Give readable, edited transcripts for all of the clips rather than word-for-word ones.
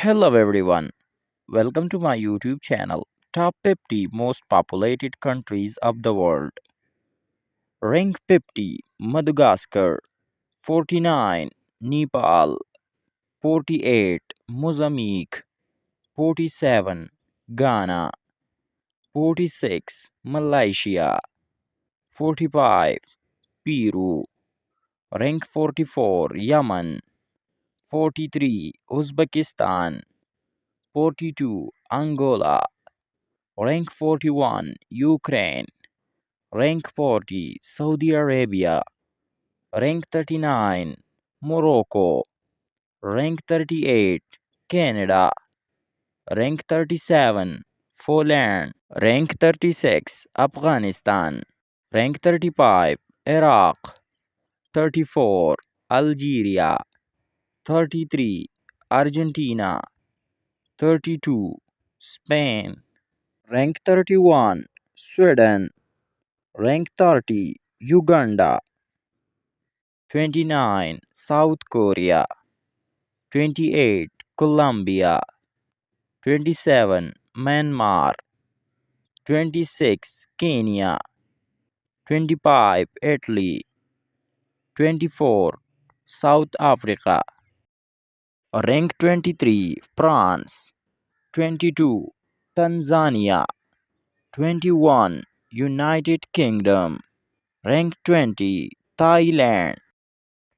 Hello everyone, welcome to my YouTube channel Top 50 Most Populated Countries of the World. Rank 50 Madagascar, 49 Nepal, 48 Mozambique, 47 Ghana, 46 Malaysia, 45 Peru, rank 44 Yemen, 43 Uzbekistan, 42 Angola, rank 41 Ukraine, rank 40 Saudi Arabia, rank 39 Morocco, rank 38 Canada, rank 37 Poland, rank 36 Afghanistan, rank 35 Iraq, 34 Algeria, 33 Argentina, 32 Spain, rank 31 Sweden, rank 30 Uganda, 29 South Korea, 28 Colombia, 27 Myanmar, 26 Kenya, 25 Italy, 24 South Africa, rank 23 France, 22 Tanzania, 21 United Kingdom, rank 20 Thailand,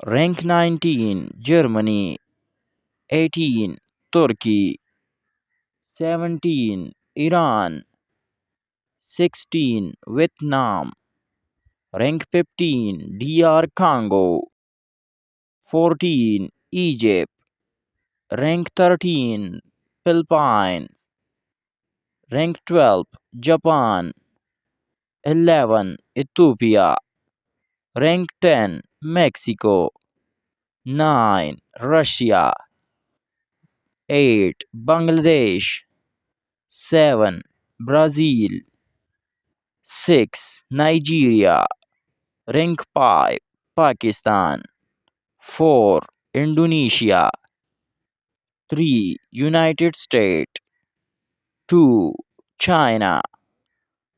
rank 19 Germany, 18 Turkey, 17 Iran, 16 Vietnam, rank 15 DR Congo, 14 Egypt, rank 13 Philippines, rank 12 Japan, 11 Ethiopia, rank 10 Mexico, 9 Russia, 8 Bangladesh, 7 Brazil, 6 Nigeria, rank 5 Pakistan, 4 Indonesia, 3 United States, 2 China,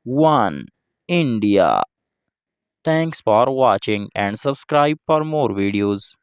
1 India. Thanks for watching and subscribe for more videos.